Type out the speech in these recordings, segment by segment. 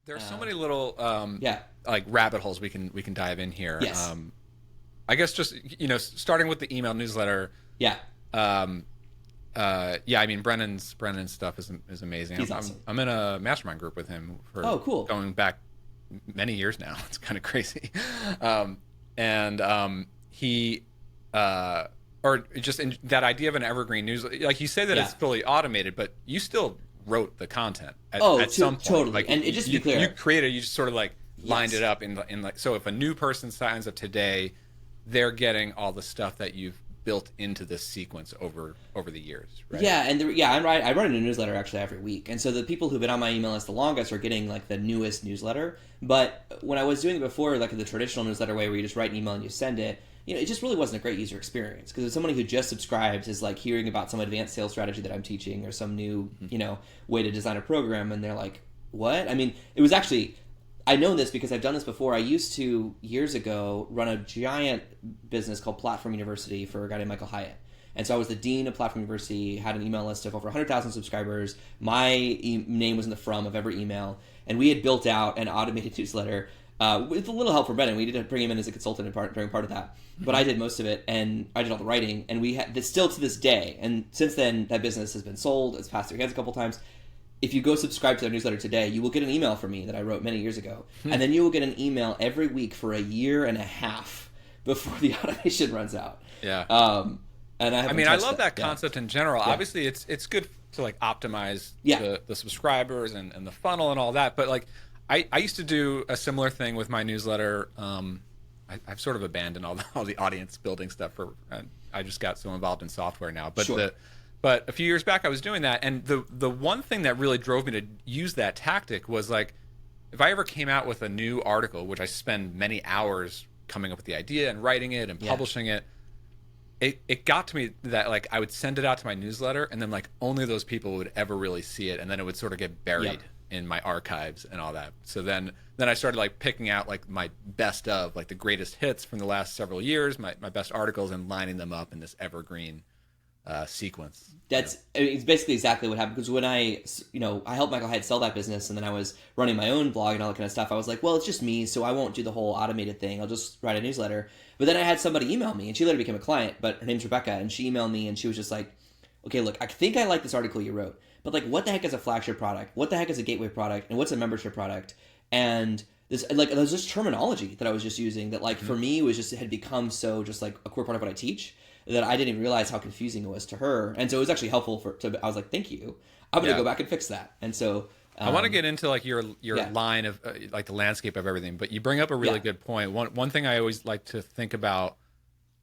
There's so many little Yeah. like rabbit holes we can dive in here. Yes. I guess just starting with the email newsletter. Yeah. Um, yeah, I mean Brennan's stuff is amazing. He's I'm awesome. I'm in a mastermind group with him for Oh, cool. going back many years now. It's kind of crazy. And he or just in that idea of an evergreen news, like you say that Yeah. it's fully automated, but you still wrote the content Oh, at some point. totally. Like And just to be you clear, created, you just sort of like lined it yes. up in like, so if a new person signs up today, they're getting all the stuff that you've built into this sequence over the years, right? Yeah, and yeah, I'm right. I run a newsletter actually every week, and so the people who've been on my email list the longest are getting like the newest newsletter. But when I was doing it before, like the traditional newsletter way, where you just write an email and you send it, it just really wasn't a great user experience because somebody who just subscribes is like hearing about some advanced sales strategy that I'm teaching or some new way to design a program, and they're like, "What?" I mean, it was actually. I know this because I've done this before. I used to, years ago, run a giant business called Platform University for a guy named Michael Hyatt. And so I was the dean of Platform University, had an email list of over 100,000 subscribers. My name was in the from of every email. And we had built out an automated newsletter with a little help from Brennan. We did bring him in as a consultant during part of that. But I did most of it, and I did all the writing. And we had this still to this day. And since then, that business has been sold. It's passed through hands a couple times. If you go subscribe to their newsletter today, you will get an email from me that I wrote many years ago. And then you will get an email every week for a year and a half before the automation runs out. Yeah. And I I haven't mean, I touched love that Yeah. concept in general. Yeah. Obviously, it's good to like optimize Yeah. the subscribers and the funnel and all that. But like, I used to do a similar thing with my newsletter. I've sort of abandoned all the audience building stuff I just got so involved in software now. But Sure. but a few years back I was doing that, and the one thing that really drove me to use that tactic was like, if I ever came out with a new article, which I spend many hours coming up with the idea and writing it and Yeah. publishing it, it got to me that like I would send it out to my newsletter, and then like only those people would ever really see it, and then it would sort of get buried Yep. in my archives and all that. So then I started like picking out like my best of like the greatest hits from the last several years, my best articles, and lining them up in this evergreen sequence. It's basically exactly what happened because when I helped Michael Hyatt sell that business, and then I was running my own blog and all that kind of stuff. I was like, well, it's just me, so I won't do the whole automated thing. I'll just write a newsletter. But then I had somebody email me, and she later became a client, but her name's Rebecca, and she emailed me, and she was just like, okay, look, I think I like this article you wrote, but like, what the heck is a flagship product? What the heck is a gateway product? And what's a membership product? And this, like, there's this terminology that I was just using that, like, for me was just, it had become so just like a core part of what I teach that I didn't even realize how confusing it was to her. And so it was actually helpful I was like, thank you. I'm going to go back and fix that. And so I want to get into like your yeah. line of like the landscape of everything, but you bring up a really good point. One thing I always like to think about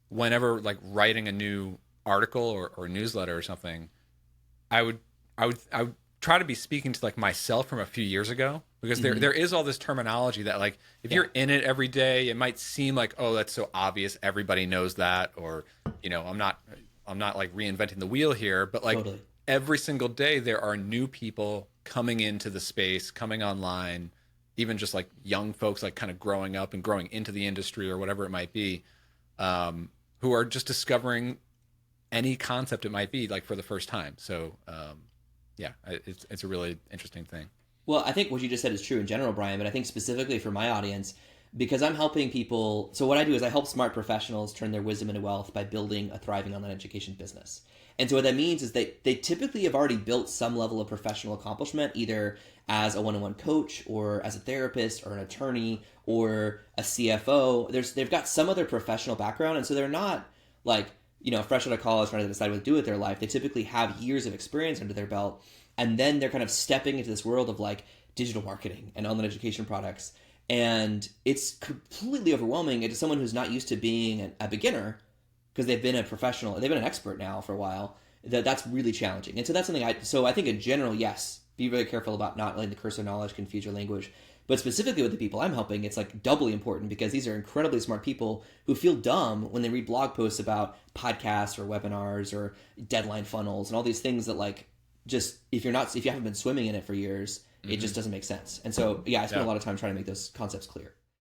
whenever like writing a new article or newsletter or something, I would try to be speaking to like myself from a few years ago, because there is all this terminology that like if you're in it every day, it might seem like, oh, that's so obvious, everybody knows that, or I'm not like reinventing the wheel here, but like Totally. every single day there are new people coming into the space, coming online, even just like young folks like kind of growing up and growing into the industry or whatever it might be, who are just discovering any concept it might be like for the first time. So yeah, it's a really interesting thing. Well, I think what you just said is true in general, Brian, but I think specifically for my audience, because I'm helping people. So what I do is I help smart professionals turn their wisdom into wealth by building a thriving online education business. And so what that means is they typically have already built some level of professional accomplishment, either as a one-on-one coach or as a therapist or an attorney or a CFO. They've got some other professional background, and so they're not like fresh out of college trying to decide what to do with their life. They typically have years of experience under their belt, and then they're kind of stepping into this world of like digital marketing and online education products. And it's completely overwhelming to someone who's not used to being a beginner, because they've been a professional, they've been an expert now for a while. That's really challenging. And so that's something I think in general, yes, be very careful about not letting the curse of knowledge confuse your language. But specifically with the people I'm helping, it's like doubly important, because these are incredibly smart people who feel dumb when they read blog posts about podcasts or webinars or deadline funnels and all these things that like, just if you haven't been swimming in it for years, it just doesn't make sense. And so, yeah, I spend a lot of time trying to make those concepts clear.